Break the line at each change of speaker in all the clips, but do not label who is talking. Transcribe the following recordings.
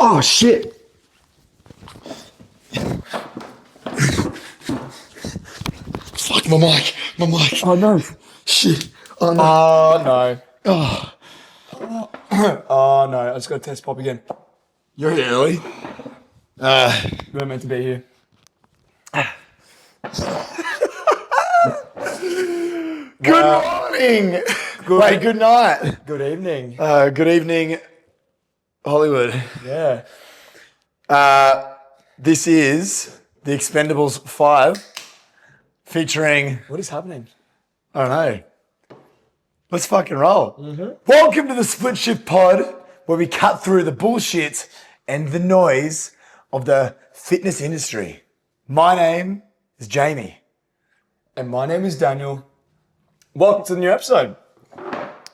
Oh, shit. Fuck, my mic.
Oh, no.
Shit. Oh, no.
Oh, no.
Oh,
Oh, no. I just got to test pop again.
you're here early.
We weren't meant to be here.
Good morning. Wait, good night.
Good evening.
Good evening, Hollywood.
Yeah.
This is The Expendables 5 featuring,
What is happening?
I don't know. Let's fucking roll. Welcome to the Split Shift Pod, where we cut through the bullshit and the noise of the fitness industry. My name is Jamie.
And my name is Daniel. Welcome to the new episode.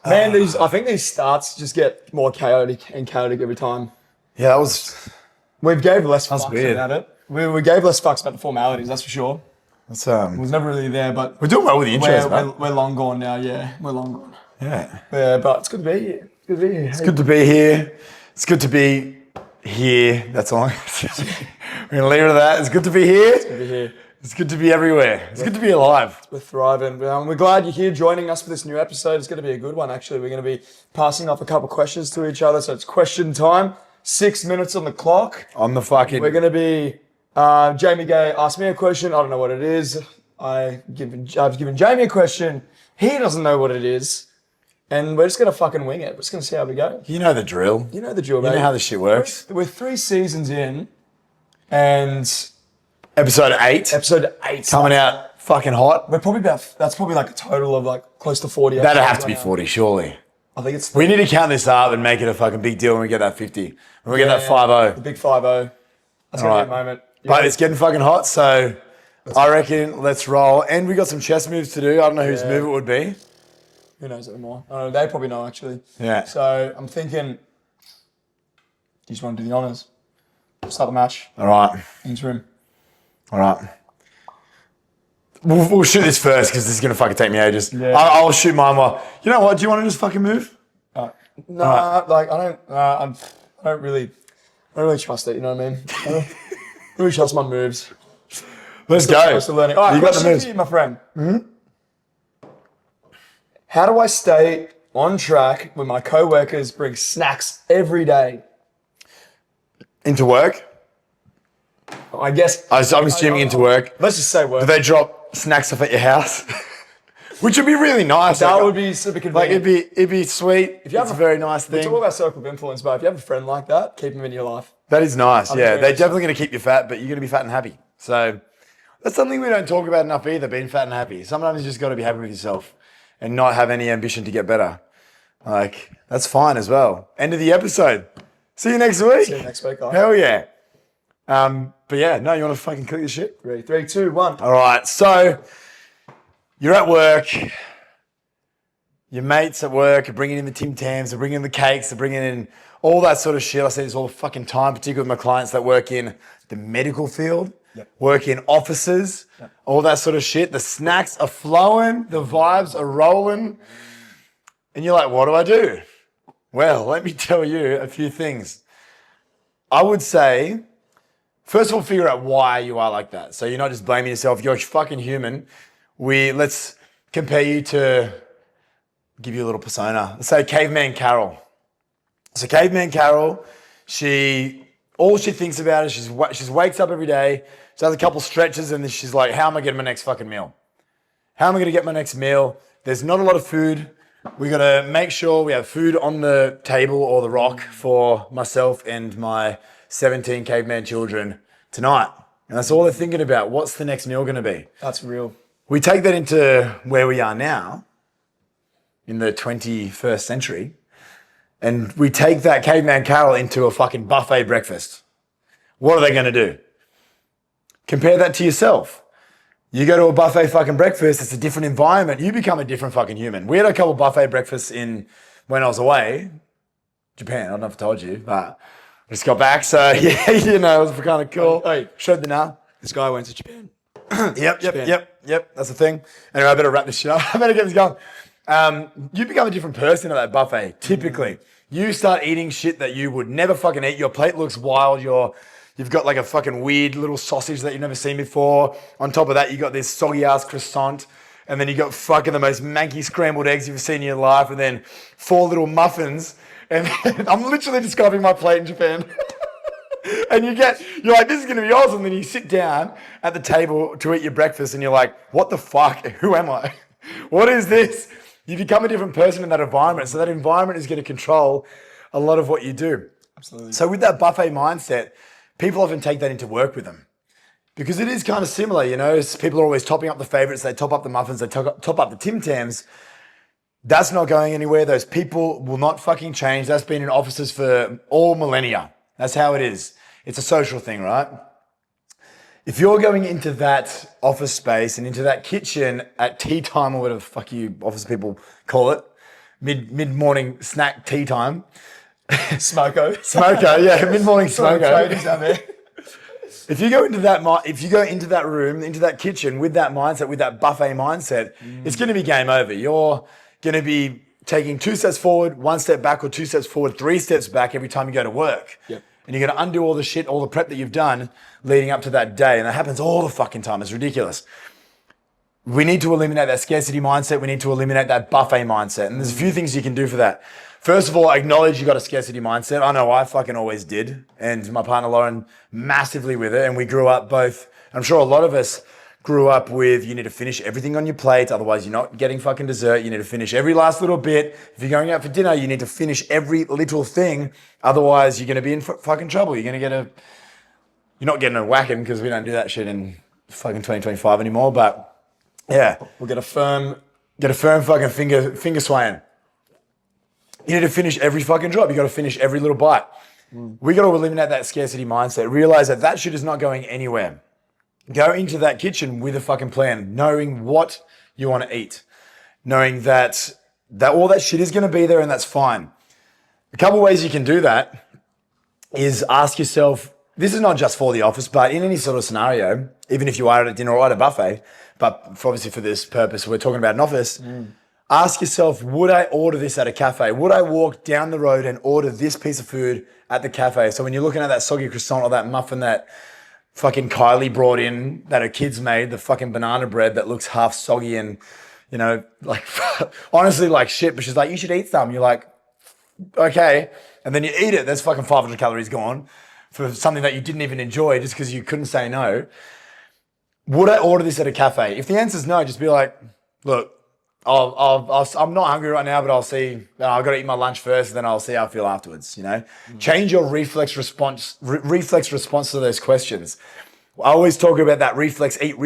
Man, I think these starts just get more chaotic every time.
Yeah, that was...
We gave less fucks
weird.
about it. We gave less fucks about the formalities, that's for sure.
That's,
It was never really there, but
we're doing well with the intros, man.
we're long gone now, yeah. We're long gone.
Yeah.
Yeah, but it's good to be here. Good to be here.
It's good to be here. It's good to be here. That's all I'm going to say. We're going to leave it at that. It's good to be here.
Good to be here.
It's good to be everywhere. It's good to be alive.
We're thriving. We're glad you're here joining us for this new episode. It's going to be a good one, actually. We're going to be passing off a couple questions to each other. So it's question time. 6 minutes on the clock.
On the fucking...
We're going to be... Jamie Gay asked me a question. I don't know what it is. I've given Jamie a question. He doesn't know what it is. And we're just going to fucking wing it. We're just going to see how we go.
You know the drill.
You know the drill,
You know how this shit works.
We're 3 seasons in. And...
Episode 8.
Episode 8.
Coming out fucking hot.
We're probably that's probably like a total of like close to 40
That'd
episodes
have to be
right now.
40, surely.
I think it's...
We need to count this up and make it a fucking big deal when we get that 50. When we get that
The
5-0.
big 5-0. That's going to be a moment.
But it's getting fucking hot, so I reckon let's roll. And we got some chess moves to do. I don't know whose move it would be.
Who knows anymore? I don't know. They probably know, actually.
Yeah.
So I'm thinking, you just want to do the honours. Start the match.
All right.
Interim.
All right. We'll shoot this first because this is going to fucking take me ages.
Yeah.
I'll shoot mine while... You know what? Do you want to just fucking move?
Nah, like, I don't really trust it, you know what I mean? I don't really trust my moves.
Let's go.
I'm still learning. All right,
You got the
question
moves.
for you, my friend. How do I stay on track when my co-workers bring snacks every day?
Into work?
I guess...
I'm assuming into work.
Let's just say work.
Do they drop snacks off at your house? Which would be really nice.
That
Like,
would be super
Like
convenient.
it'd be sweet. It's a very nice
We
thing.
talk about circle of influence, but if you have a friend like that, keep him in your life.
That is nice. Yeah,
very
they're
nice.
definitely going to keep you fat, but you're going to be fat and happy. So that's something we don't talk about enough either. Being fat and happy. Sometimes you just got to be happy with yourself and not have any ambition to get better. Like that's fine as well. End of the episode. See you next week.
See you next week, guys.
Hell yeah. But yeah, no, you want to fucking click this shit?
3, 2, 1.
All right, so you're at work. Your mates at work are bringing in the Tim Tams, they're bringing in the cakes, they're bringing in all that sort of shit. I say this all the fucking time, particularly with my clients that work in the medical field, work in offices, all that sort of shit. The snacks are flowing, the vibes are rolling, and you're like, what do I do? Well, let me tell you a few things. I would say, first of all, figure out why you are like that. So you're not just blaming yourself. You're fucking human. Let's compare you to, give you a little persona. Let's say Caveman Carol. So Caveman Carol, all she thinks about is she wakes up every day, she has a couple stretches, and then she's like, how am I getting my next fucking meal? How am I going to get my next meal? There's not a lot of food. We got to make sure we have food on the table or the rock for myself and my 17 caveman children tonight. And that's all they're thinking about. What's the next meal going to be?
That's real.
We take that into where we are now in the 21st century, and we take that Caveman Carol into a fucking buffet breakfast. What are they going to do? Compare that to yourself. You go to a buffet fucking breakfast, it's a different environment. You become a different fucking human. We had a couple buffet breakfasts when I was away, Japan. I don't know if I told you, but I just got back. So yeah, it was kind of cool.
Hey.
Showed the now.
This guy went to Japan.
Yep. That's the thing. Anyway, I better wrap this shit up. I better get this going. You become a different person at that buffet, typically. You start eating shit that you would never fucking eat. Your plate looks wild. You've got like a fucking weird little sausage that you've never seen before. On top of that, you got this soggy ass croissant. And then you got fucking the most manky scrambled eggs you've seen in your life. And then 4 little muffins. And I'm literally describing my plate in Japan. And you're like, this is going to be awesome. Then you sit down at the table to eat your breakfast and you're like, what the fuck? Who am I? What is this? You become a different person in that environment. So that environment is going to control a lot of what you do.
Absolutely.
So with that buffet mindset, people often take that into work with them. Because it is kind of similar, you know. People are always topping up the favorites. They top up the muffins. They top up the Tim Tams. That's not going anywhere. Those people will not fucking change. That's been in offices for all millennia. That's how it is. It's a social thing, right? If you're going into that office space and into that kitchen at tea time or whatever the fuck you office people call it, mid-morning snack tea time. Smoko, yeah, mid-morning smoko. If you go into that room, into that kitchen with that mindset, with that buffet mindset, it's going to be game over. You're going to be taking 2 steps forward, 1 step back, or 2 steps forward, 3 steps back every time you go to work.
Yep.
And you're going to undo all the shit, all the prep that you've done leading up to that day. And that happens all the fucking time. It's ridiculous. We need to eliminate that scarcity mindset. We need to eliminate that buffet mindset. And there's a few things you can do for that. First of all, acknowledge you got a scarcity mindset. I know I fucking always did. And my partner Lauren massively with it. And we grew up both, I'm sure a lot of us grew up with, you need to finish everything on your plate. Otherwise you're not getting fucking dessert. You need to finish every last little bit. If you're going out for dinner, you need to finish every little thing. Otherwise you're going to be in fucking trouble. You're not getting a whacking because we don't do that shit in fucking 2025 anymore. But yeah,
We'll get a firm
fucking finger swaying. You need to finish every fucking drop. You got to finish every little bite. We got to eliminate that scarcity mindset. Realize that shit is not going anywhere. Go into that kitchen with a fucking plan, knowing what you want to eat, knowing that all that shit is going to be there and that's fine. A couple ways you can do that is ask yourself, this is not just for the office, but in any sort of scenario, even if you are at a dinner or at a buffet, but obviously for this purpose, we're talking about an office, ask yourself, would I order this at a cafe? Would I walk down the road and order this piece of food at the cafe? So when you're looking at that soggy croissant or that muffin that fucking Kylie brought in that her kids made, the fucking banana bread that looks half soggy and, you know, like honestly like shit, but she's like, you should eat some. You're like, okay. And then you eat it, there's fucking 500 calories gone for something that you didn't even enjoy just because you couldn't say no. Would I order this at a cafe? If the answer is no, just be like, look, I'm not hungry right now, but I'll see. I've got to eat my lunch first, and then I'll see how I feel afterwards. You know, change your reflex response to those questions. I always talk about that reflex eat,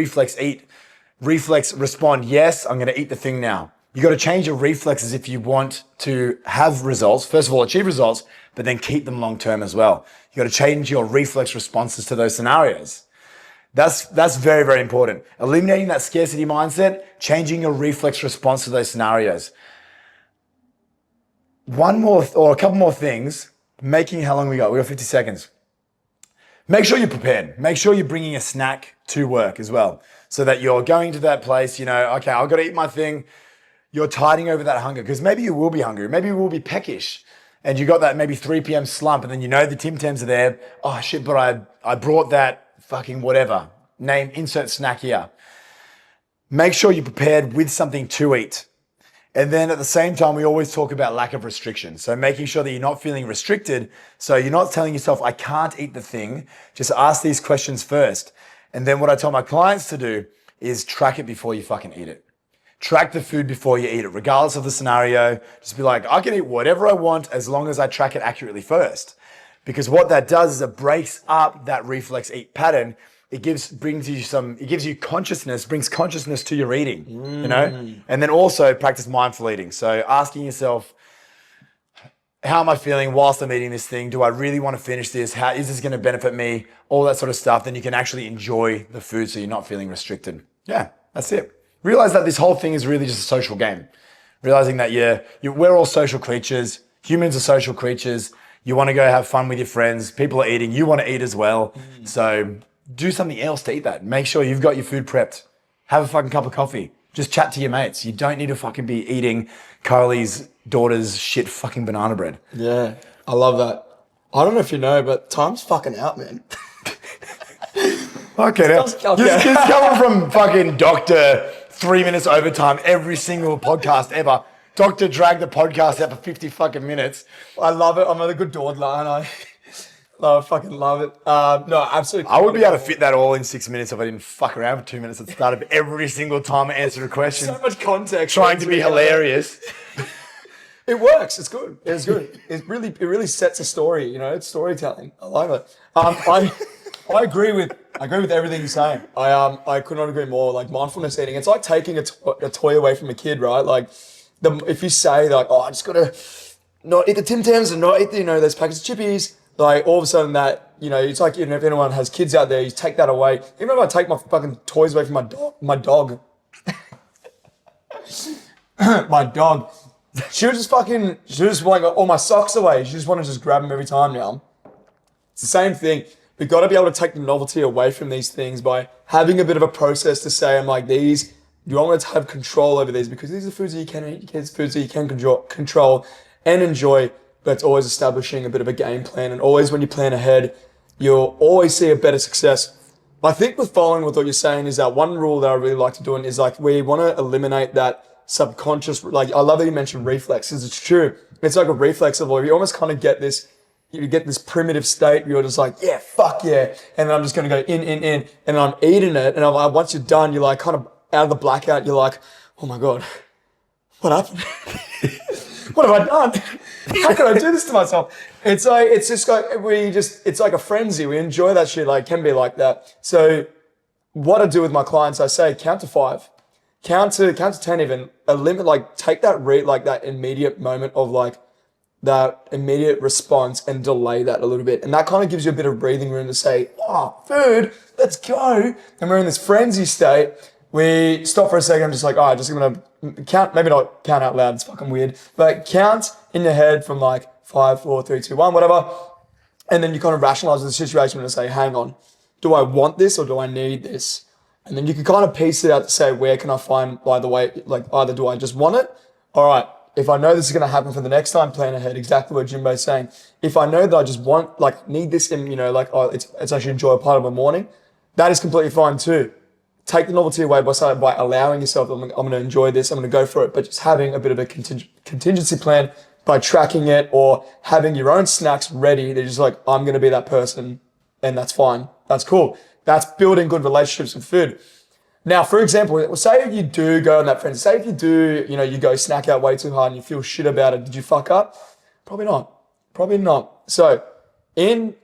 reflex respond. Yes, I'm going to eat the thing now. You got to change your reflexes if you want to have results. First of all, achieve results, but then keep them long term as well. You got to change your reflex responses to those scenarios. That's very, very important. Eliminating that scarcity mindset, changing your reflex response to those scenarios. One more, or a couple more things, how long we got? We got 50 seconds. Make sure you're prepared. Make sure you're bringing a snack to work as well. So that you're going to that place, you know, okay, I've got to eat my thing. You're tiding over that hunger because maybe you will be hungry. Maybe you will be peckish. And you got that maybe 3 p.m. slump and then you know the Tim Tams are there. Oh shit, but I brought that fucking whatever. Name, insert snack here. Make sure you're prepared with something to eat. And then at the same time, we always talk about lack of restriction. So making sure that you're not feeling restricted. So you're not telling yourself, I can't eat the thing. Just ask these questions first. And then what I tell my clients to do is track it before you fucking eat it. Track the food before you eat it, regardless of the scenario. Just be like, I can eat whatever I want as long as I track it accurately first. Because what that does is it breaks up that reflex eat pattern. It gives you consciousness, brings consciousness to your eating, you know? And then also practice mindful eating. So asking yourself, how am I feeling whilst I'm eating this thing? Do I really want to finish this? How is this going to benefit me? All that sort of stuff. Then you can actually enjoy the food so you're not feeling restricted. Yeah, that's it. Realize that this whole thing is really just a social game. Realizing that we're all social creatures. Humans are social creatures. You want to go have fun with your friends. People are eating. You want to eat as well. So do something else to eat that. Make sure you've got your food prepped. Have a fucking cup of coffee. Just chat to your mates. You don't need to fucking be eating Carly's daughter's shit fucking banana bread.
Yeah, I love that. I don't know if you know, but time's fucking out, man.
Okay, now, just coming from fucking Doctor 3 minutes overtime every single podcast ever. Doctor dragged the podcast out for 50 fucking minutes.
I love it. I'm a good dawdler, and I fucking love it. No, absolutely.
I would be able to fit that all in 6 minutes if I didn't fuck around for 2 minutes at the start of every single time I answered a question.
So much context.
Trying to be hilarious.
It works. It's good. It's good. It really sets a story. You know, it's storytelling. I like it. I agree with everything you're saying. I could not agree more. Like mindfulness eating, it's like taking a toy away from a kid, right? Like if you say like, oh, I just gotta not eat the Tim Tams and not eat the, those packets of chippies, like all of a sudden that, it's like, if anyone has kids out there, you take that away. Even if I take my fucking toys away from my dog, my dog, she was like all my socks away. She just wanted to just grab them every time now. It's the same thing. We've got to be able to take the novelty away from these things by having a bit of a process to say, I'm like, you want to have control over these because these are foods that you can eat, these foods that you can control and enjoy, but it's always establishing a bit of a game plan. And always when you plan ahead, you'll always see a better success. I think with following with what you're saying is that one rule that I really like to do is like we want to eliminate that subconscious, like I love that you mentioned reflexes. It's true. It's like a reflex of you almost kind of get this primitive state where you're just like, yeah, fuck yeah. And then I'm just going to go in, and I'm eating it. And once you're done, you're like kind of out of the blackout. You're like, oh my God, what happened? What have I done? How can I do this to myself? It's like a frenzy. We enjoy that shit. Like, it can be like that. So what I do with my clients, I say, count to 5. Count to 10 even. Take that immediate moment of like, that immediate response and delay that a little bit. And that kind of gives you a bit of breathing room to say, oh, food, let's go. And we're in this frenzy state. We stop for a second. I'm just like, all right, just going to count, maybe not count out loud. It's fucking weird, but count in your head from like 5, 4, 3, 2, 1, whatever. And then you kind of rationalize the situation and say, hang on, do I want this or do I need this? And then you can kind of piece it out to say, where can I find, by the way, like either do I just want it? All right. If I know this is going to happen for the next time, plan ahead. Exactly what Jimbo's saying. If I know that I just need this in, it's actually enjoy a part of my morning, that is completely fine too. Take the novelty away by allowing yourself, I'm going to enjoy this, I'm going to go for it, but just having a bit of a contingency plan by tracking it or having your own snacks ready. They're just like, I'm going to be that person and that's fine. That's cool. That's building good relationships with food. Now, for example, say if you do go on that frenzy, say if you do, you go snack out way too hard and you feel shit about it, did you fuck up? Probably not. So in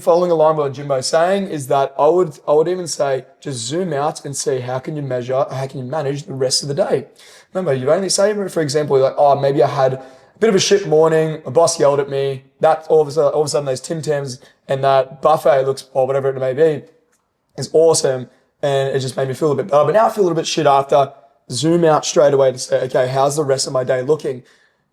following along what Jimbo's saying is that I would even say, just zoom out and see how can you manage the rest of the day. Remember, you only say, for example, like, oh, maybe I had a bit of a shit morning, my boss yelled at me, that all of a sudden those Tim Tams and that buffet looks, or whatever it may be, is awesome. And it just made me feel a bit better. But now I feel a little bit shit after. Zoom out straight away to say, okay, how's the rest of my day looking?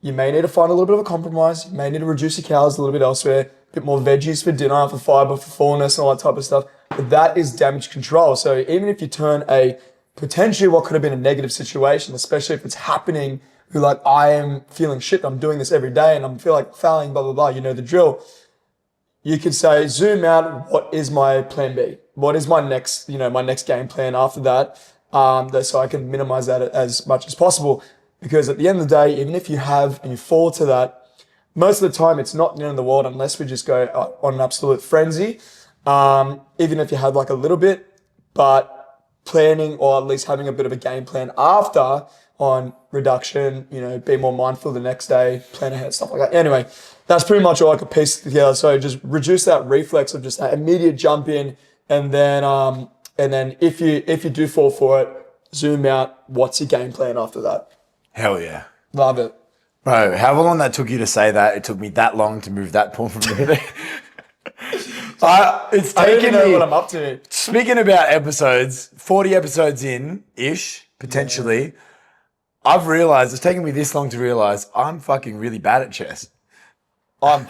You may need to find a little bit of a compromise. You may need to reduce your calories a little bit elsewhere. A bit more veggies for dinner, for fiber, for fullness, and all that type of stuff. But that is damage control. So even if you turn a potentially what could have been a negative situation, especially if it's happening, you're like, I am feeling shit. I'm doing this every day and I feel like failing, blah, blah, blah. You know the drill. You could say, zoom out, what is my plan B? What is my next game plan after that? So I can minimize that as much as possible. Because at the end of the day, even if you have and you fall to that, most of the time it's not the end of the world unless we just go on an absolute frenzy. Even if you had like a little bit, but planning or at least having a bit of a game plan after on reduction, be more mindful the next day, plan ahead, stuff like that. Anyway, that's pretty much all I could piece together. So just reduce that reflex of just that immediate jump in, and then if you do fall for it, zoom out. What's your game plan after that?
Hell yeah,
love it,
bro. How long that took you to say that? It took me that long to move that point from there. It's taken me.
What I'm up to.
Speaking about episodes, 40 episodes in ish potentially. Yeah. I've realized it's taken me this long to realize I'm fucking really bad at chess. I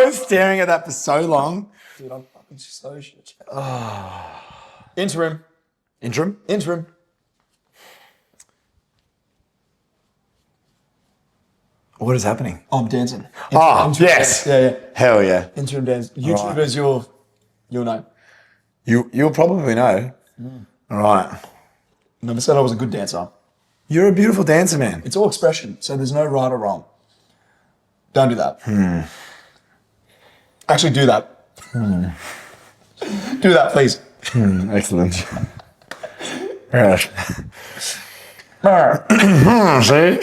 was staring at that for so long.
Dude, I'm fucking so shit. Interim.
What is happening?
I'm dancing.
Oh, yes.
Dance. Yeah.
Hell yeah.
Interim dance. YouTubers, you'll know.
You'll probably know. All right.
Never said I was a good dancer.
You're a beautiful dancer, man.
It's all expression, so there's no right or wrong. Don't do that. Actually, do that. Do that, please.
Excellent. Right. See?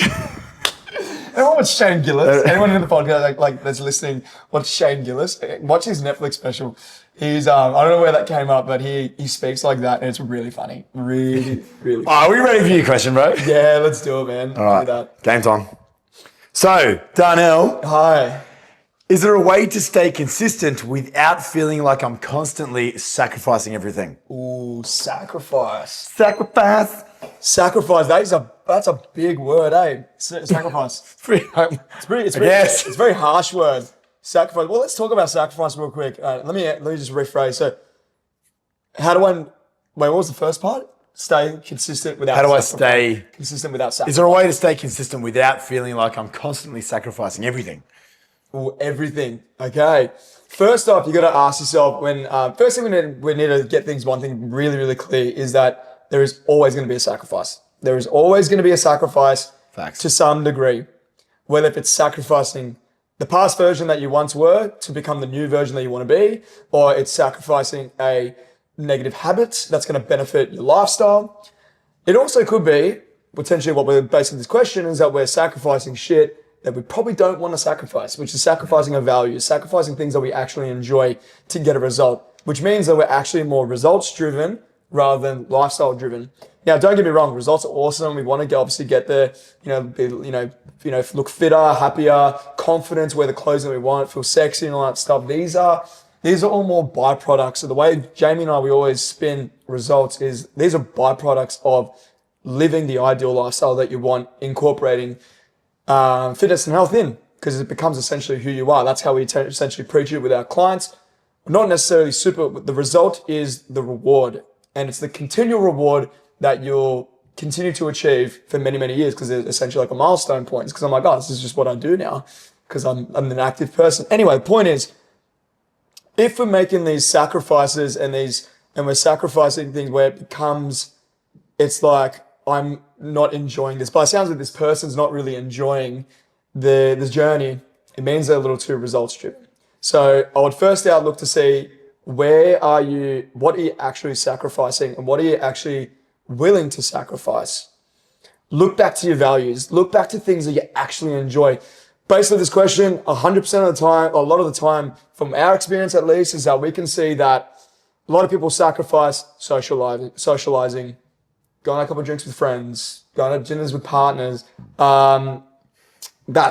Everyone watch Shane Gillis. Anyone in the podcast like that's listening, watch Shane Gillis. Watch his Netflix special. He's I don't know where that came up, but he speaks like that, and it's really funny. Really, really.
Oh, are we ready for your question, bro?
Yeah, let's do it, man.
All right.
Do that.
Game's on. So, Darnell,
Hi.
is there a way to stay consistent without feeling like I'm constantly sacrificing everything?
Ooh, sacrifice.
Sacrifice.
Sacrifice. That's a big word, eh? Sacrifice.
It's pretty. Yes.
It's a very harsh word. Sacrifice. Well, let's talk about sacrifice real quick. Let me just rephrase. So, what was the first part? Stay consistent without.
How do I
sacrifice.
stay
Consistent without sacrifice?
Is there a way to stay consistent without feeling like I'm constantly sacrificing everything?
Ooh, everything. Okay. First off, you got to ask yourself first thing we need to get one thing really, really clear is that there is always going to be a sacrifice. There is always going to be a sacrifice.
Facts.
To some degree. Whether if it's sacrificing the past version that you once were to become the new version that you want to be, or it's sacrificing a negative habit that's going to benefit your lifestyle. It also could be, potentially what we're basing this question is that we're sacrificing shit that we probably don't want to sacrifice, which is sacrificing our values, sacrificing things that we actually enjoy to get a result, which means that we're actually more results driven rather than lifestyle driven. Now, don't get me wrong, results are awesome. We want to obviously get there, look fitter, happier, confidence, wear the clothes that we want, feel sexy and all that stuff. These are all more byproducts. So the way Jamie and we always spin results is these are byproducts of living the ideal lifestyle that you want, incorporating fitness and health in, because it becomes essentially who you are. That's how we essentially preach it with our clients. Not necessarily the result is the reward. And it's the continual reward that you'll continue to achieve for many, many years, because it's essentially like a milestone point. Because I'm like, oh, this is just what I do now because I'm an active person. Anyway, the point is, if we're making these sacrifices and we're sacrificing things where it's like, I'm not enjoying this, but it sounds like this person's not really enjoying this journey, it means they're a little too results driven. So I would first out look to see what are you actually sacrificing and what are you actually willing to sacrifice? Look back to your values, look back to things that you actually enjoy. Basically, this question, 100% of the time, a lot of the time, from our experience at least, is that we can see that a lot of people sacrifice socializing, going on a couple of drinks with friends, going to dinners with partners, that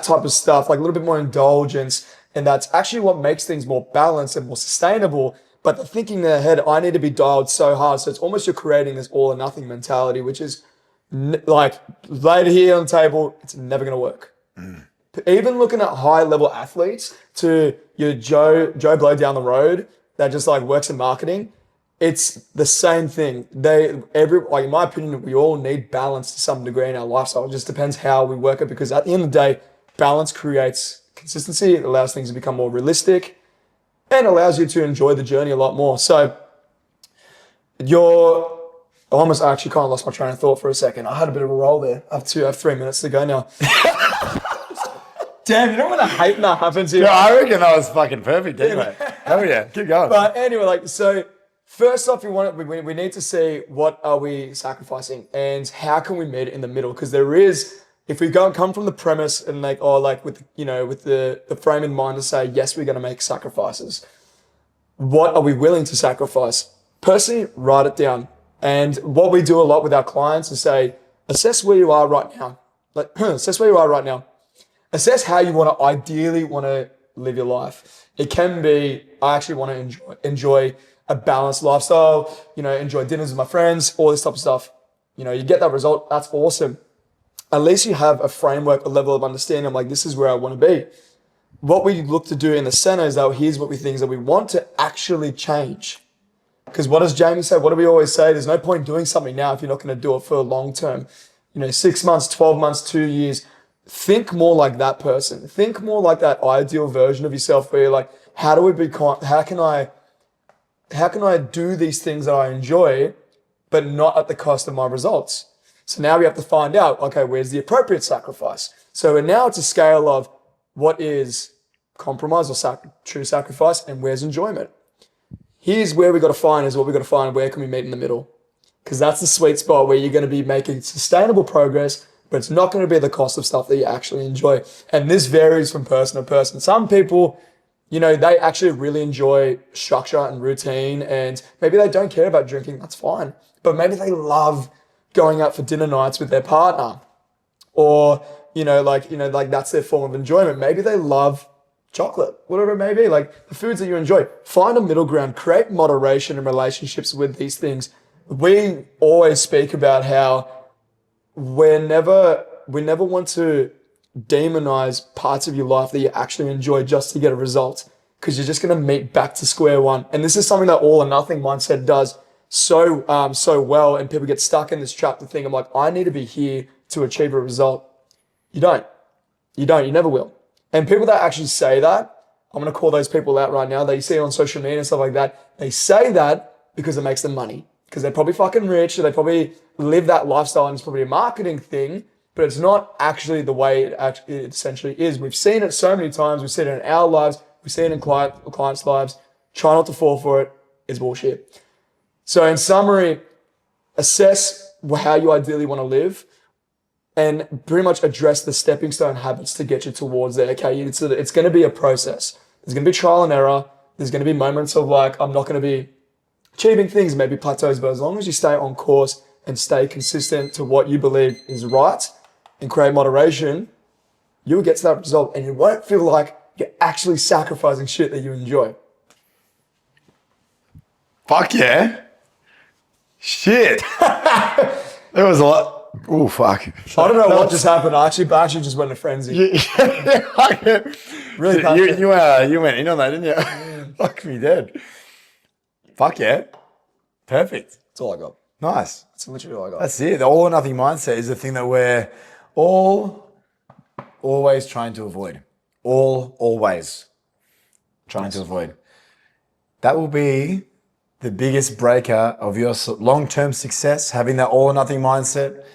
type of stuff, like a little bit more indulgence. And that's actually what makes things more balanced and more sustainable. But they're thinking in their head, I need to be dialed so hard. So it's almost you're creating this all or nothing mentality, which is like later here on the table, it's never going to work. Even looking at high level athletes to your Joe Blow down the road that just like works in marketing, it's the same thing. In my opinion, we all need balance to some degree in our lifestyle. It just depends how we work it, because at the end of the day, balance creates consistency. It allows things to become more realistic and allows you to enjoy the journey a lot more. So I actually kind of lost my train of thought for a second. I had a bit of a roll there. I have 3 minutes to go now. Damn, you know when I hate when that happens here?
Yeah, I reckon that was fucking perfect anyway. Hell yeah, keep going.
But anyway, so first off, we need to see what are we sacrificing and how can we meet it in the middle? Because if we come from the premise and with the frame in mind to say, yes, we're going to make sacrifices. What are we willing to sacrifice? Personally, write it down. And what we do a lot with our clients is say, assess where you are right now. Assess where you are right now. Assess how you ideally want to live your life. It can be, I actually want to enjoy a balanced lifestyle, enjoy dinners with my friends, all this type of stuff. You get that result, that's awesome. At least you have a framework, a level of understanding. I'm like, this is where I want to be. What we look to do in the center is that here's what we think is that we want to actually change. Because what does Jamie say? What do we always say? There's no point doing something now if you're not going to do it for a long term. 6 months, 12 months, 2 years. think more like that person. Think more like that ideal version of yourself where you're like, how can I do these things that I enjoy, but not at the cost of my results? So now we have to find out, okay, where's the appropriate sacrifice? So now it's a scale of what is compromise or true sacrifice and where's enjoyment. Here's where we got to find where can we meet in the middle? Because that's the sweet spot where you're going to be making sustainable progress, but it's not going to be at the cost of stuff that you actually enjoy. And this varies from person to person. Some people, they actually really enjoy structure and routine, and maybe they don't care about drinking. That's fine. But maybe they love going out for dinner nights with their partner, or, like that's their form of enjoyment. Maybe they love chocolate, whatever it may be, like the foods that you enjoy. Find a middle ground, create moderation in relationships with these things. We always speak about how we never want to demonize parts of your life that you actually enjoy just to get a result, because you're just going to meet back to square one. And this is something that all or nothing mindset does so well, and people get stuck in this trap to think, I'm like, I need to be here to achieve a result. You don't. You never will. And people that actually say that, I'm going to call those people out right now. They see it on social media and stuff like that. They say that because it makes them money, because they're probably fucking rich, or they probably live that lifestyle, and it's probably a marketing thing, but it's not actually the way it essentially is. We've seen it so many times. We've seen it in our lives. We've seen it in clients' lives. Try not to fall for it. It's bullshit. So in summary, assess how you ideally want to live, and pretty much address the stepping stone habits to get you towards there. Okay, it's going to be a process. There's going to be trial and error. There's going to be moments of like, I'm not going to be achieving things, maybe plateaus, but as long as you stay on course and stay consistent to what you believe is right and create moderation, you'll get to that result, and you won't feel like you're actually sacrificing shit that you enjoy.
Fuck yeah. Shit. There was a lot. Oh, fuck.
I don't know what just happened. I actually just went to frenzy. Really
you went in on that, didn't you? Fuck me dead. Fuck yeah. Perfect.
That's all I got.
Nice.
That's literally all I got.
That's it. The all or nothing mindset is the thing that we're always trying to avoid. Always trying to avoid. That will be the biggest breaker of your long-term success, having that all or nothing mindset,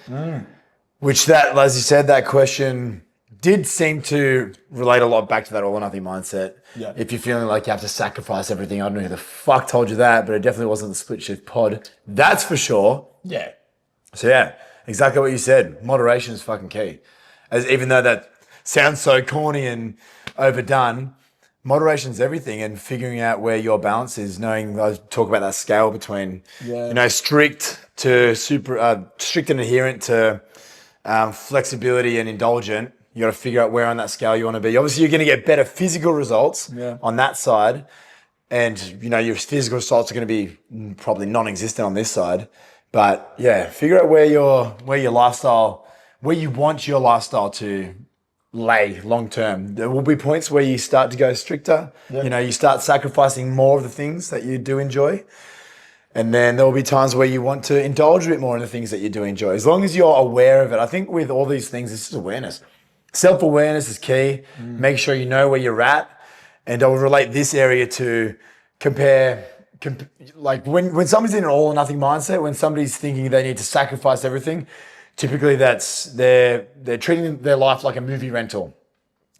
which that, as you said, that question did seem to relate a lot back to that all or nothing mindset.
Yeah.
If you're feeling like you have to sacrifice everything, I don't know who the fuck told you that, but it definitely wasn't the Split Shift pod. That's for sure.
Yeah.
So yeah, exactly what you said. Moderation is fucking key. Even though that sounds so corny and overdone, moderation is everything, and figuring out where your balance is, knowing, I talk about that scale between, strict and adherent to flexibility and indulgent. You got to figure out where on that scale you want to be. Obviously, you're going to get better physical results on that side, and your physical results are going to be probably non-existent on this side. But yeah, figure out where you want your lifestyle to lay long term. There will be points where you start to go stricter. Yep. You start sacrificing more of the things that you do enjoy. And then there will be times where you want to indulge a bit more in the things that you do enjoy. As long as you're aware of it. I think with all these things, this is awareness. Self-awareness is key. Make sure you know where you're at. And I would relate this area to like when somebody's in an all or nothing mindset, when somebody's thinking they need to sacrifice everything, typically that's they're treating their life like a movie rental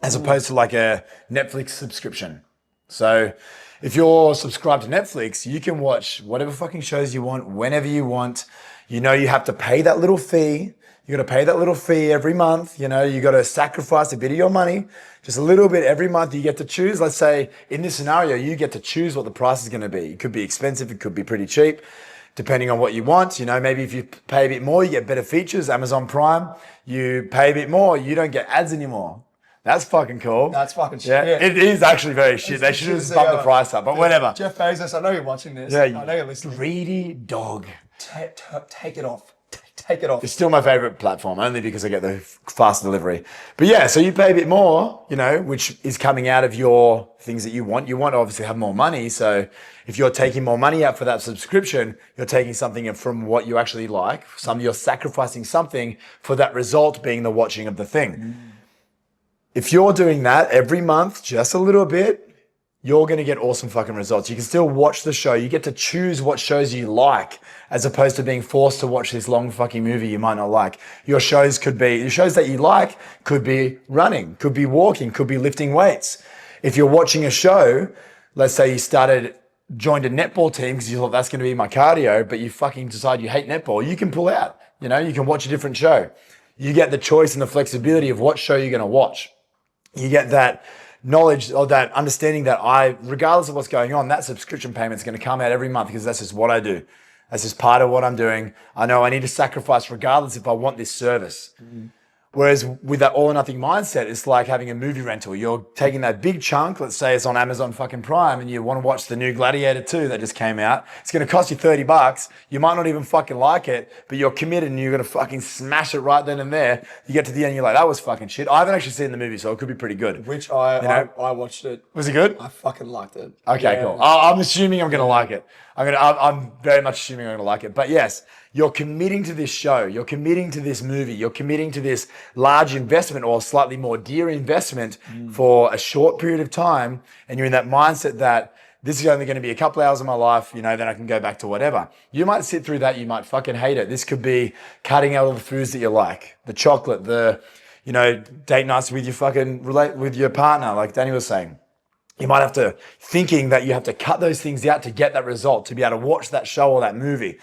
as opposed to like a Netflix subscription. So if you're subscribed to Netflix, you can watch whatever fucking shows you want, whenever you want. You have to pay that little fee. You got to pay that little fee every month. You got to sacrifice a bit of your money, just a little bit every month. You get to choose. Let's say in this scenario, you get to choose what the price is going to be. It could be expensive. It could be pretty cheap, depending on what you want. Maybe if you pay a bit more, you get better features. Amazon Prime, you pay a bit more, you don't get ads anymore. That's fucking cool.
That's fucking shit.
Yeah, it is actually very shit. They should have bumped the price up, but whatever.
Jeff Bezos, I know you're watching this.
Yeah,
I know you're listening.
Greedy dog.
Take it off. Take it off.
It's still my favorite platform, only because I get the fast delivery. But yeah, so you pay a bit more, which is coming out of your things that you want. You want to obviously have more money. So if you're taking more money out for that subscription, you're taking something from what you actually like. You're sacrificing something for that result being the watching of the thing. If you're doing that every month, just a little bit, you're going to get awesome fucking results. You can still watch the show. You get to choose what shows you like as opposed to being forced to watch this long fucking movie you might not like. Your shows that you like could be running, could be walking, could be lifting weights. If you're watching a show, let's say you joined a netball team because you thought that's going to be my cardio, but you fucking decide you hate netball, you can pull out. You can watch a different show. You get the choice and the flexibility of what show you're going to watch. You get that knowledge or that understanding that regardless of what's going on, that subscription payment is going to come out every month because that's just what I do. That's just part of what I'm doing. I know I need to sacrifice regardless if I want this service. Mm-hmm. Whereas with that all or nothing mindset, it's like having a movie rental. You're taking that big chunk, let's say it's on Amazon fucking Prime, and you want to watch the new Gladiator 2 that just came out. It's going to cost you $30. You might not even fucking like it, but you're committed and you're going to fucking smash it right then and there. You get to the end, you're like, that was fucking shit. I haven't actually seen the movie, so it could be pretty good.
Which I watched it.
Was it good?
I fucking liked it.
Okay, cool. I'm assuming I'm going to like it. I'm very much assuming I'm going to like it. But yes, you're committing to this show. You're committing to this movie. You're committing to this large investment or slightly more dear investment for a short period of time. And you're in that mindset that this is only going to be a couple hours of my life, then I can go back to whatever. You might sit through that. You might fucking hate it. This could be cutting out all the foods that you like, the chocolate, date nights with with your partner, like Danny was saying. You might have to thinking that you have to cut those things out to get that result, to be able to watch that show or that movie.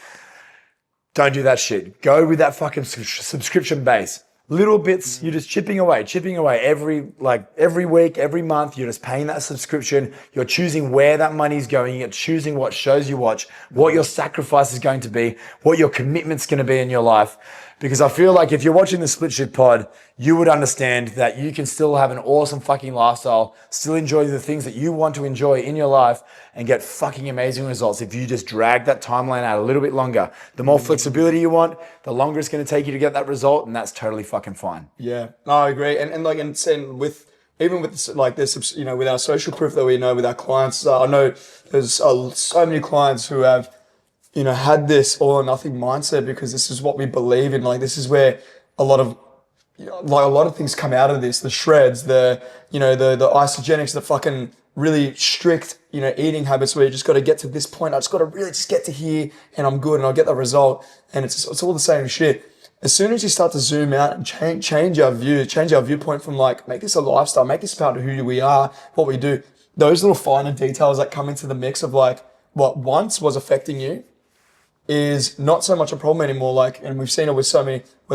Don't do that shit. Go with that fucking subscription base. Little bits, you're just chipping away every week, every month. You're just paying that subscription. You're choosing where that money's going. You're choosing what shows you watch, what your sacrifice is going to be, what your commitment's going to be in your life. Because I feel like if you're watching the Split Shift pod, you would understand that you can still have an awesome fucking lifestyle, still enjoy the things that you want to enjoy in your life and get fucking amazing results if you just drag that timeline out a little bit longer. The more flexibility you want, the longer it's going to take you to get that result, and that's totally fucking fine.
Yeah, no, I agree. And saying with our social proof that we know with our clients, I know there's so many clients who have had this all or nothing mindset because this is what we believe in. Like, this is where a lot of things come out of this, the shreds, the isogenics, the fucking really strict, eating habits where you just got to get to this point. I just got to really just get to here and I'm good and I'll get that result. And it's all the same shit. As soon as you start to zoom out and change our viewpoint from like, make this a lifestyle, make this part of who we are, what we do, those little finer details that come into the mix of like what once was affecting you is not so much a problem anymore. Like, and we've seen it with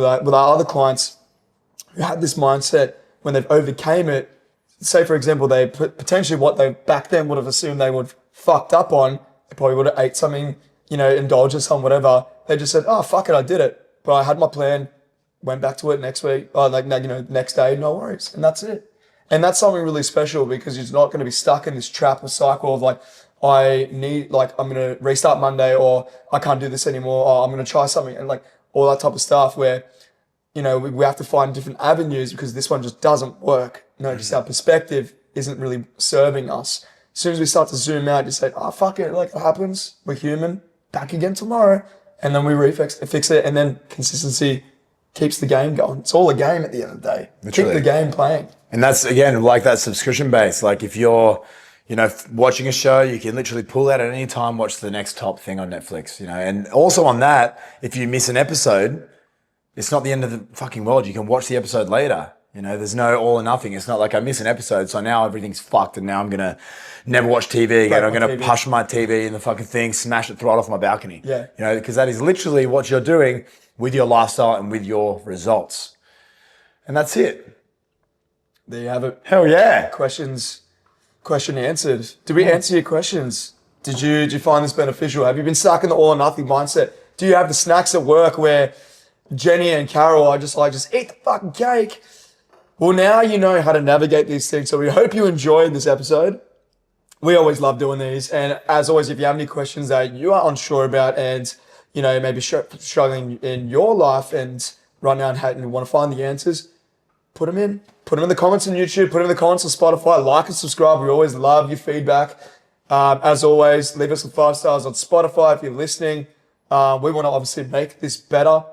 our other clients who had this mindset when they've overcame it. Say, for example, they potentially what they back then would have assumed they would have fucked up on. They probably would have ate something, indulged in some whatever. They just said, oh, fuck it, I did it. But I had my plan, went back to it next week, next day, no worries. And that's it. And that's something really special because you're not going to be stuck in this trap or cycle of like, I'm going to restart Monday, or I can't do this anymore, or I'm going to try something, and like all that type of stuff where, we have to find different avenues because this one just doesn't work. Just our perspective isn't really serving us. As soon as we start to zoom out, you say, oh, fuck it, like it happens. We're human, back again tomorrow. And then we fix it, and then consistency keeps the game going. It's all a game at the end of the day. Literally. Keep the game playing.
And that's, again, like that subscription base. Like if you're, watching a show, you can literally pull out at any time, watch the next top thing on Netflix, and also on that, if you miss an episode, it's not the end of the fucking world. You can watch the episode later. There's no all or nothing. It's not like I miss an episode, so now everything's fucked and now I'm going to never watch TV again. I'm going to push my TV in the fucking thing, smash it, throw it off my balcony.
Yeah.
Because that is literally what you're doing with your lifestyle and with your results. And that's it.
There you have it.
Hell yeah.
Question answered. Did we answer your questions? Did you find this beneficial? Have you been stuck in the all or nothing mindset? Do you have the snacks at work where Jenny and Carol are just eat the fucking cake? Well, now you know how to navigate these things. So we hope you enjoyed this episode. We always love doing these. And as always, if you have any questions that you are unsure about and, maybe struggling in your life and right now and want to find the answers, put them in. Put them in the comments on YouTube. Put them in the comments on Spotify. Like and subscribe. We always love your feedback. As always, leave us with 5 stars on Spotify if you're listening. We want to obviously make this better,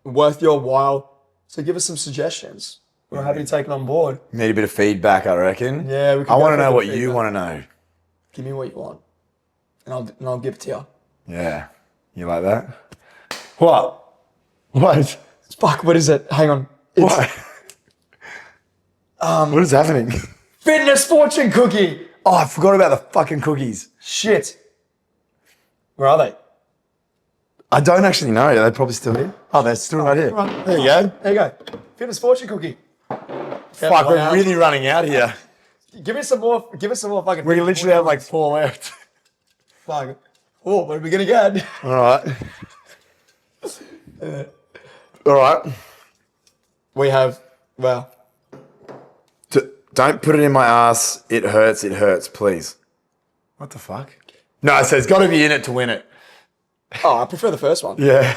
worth your while. So give us some suggestions. We're happy to take it on board.
Need a bit of feedback, I reckon.
Yeah, we could
I
go
want to
for a
know
bit
what
of
you
feedback.
want to know.
Give me what you want, and I'll give it to you.
Yeah. You like that? What? What?
Fuck, what is it? Hang on.
What? What is happening?
Fitness fortune cookie.
Oh, I forgot about the fucking cookies.
Shit. Where are they?
I don't actually know. Are they probably still here? Oh, they're still right here.
Right.
There you go.
There you go. Fitness fortune cookie.
Fuck, we're really running out here.
Give us some more. Give us some more fucking.
We literally have like 4 left.
Fuck. Oh, what are we gonna get?
All right. All right.
We have. Well.
Don't put it in my ass. It hurts, please. What the fuck? No, it says got to be in it to win it.
Oh, I prefer the first one.
Yeah.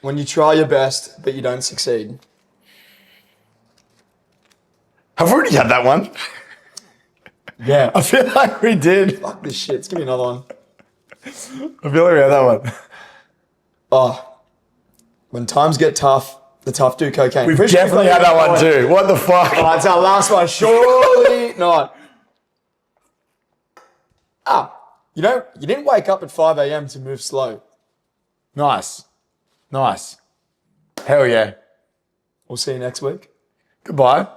When you try your best but you don't succeed.
I've already had that one.
Yeah.
I feel like we did.
Fuck this shit. Give me another one.
I feel like we had that one.
Oh. When times get tough, the tough do cocaine.
We've definitely had that one too. What the fuck?
Oh, it's our last one. Surely not. You know, you didn't wake up at 5 a.m. to move slow.
Nice. Nice. Hell yeah.
We'll see you next week.
Goodbye.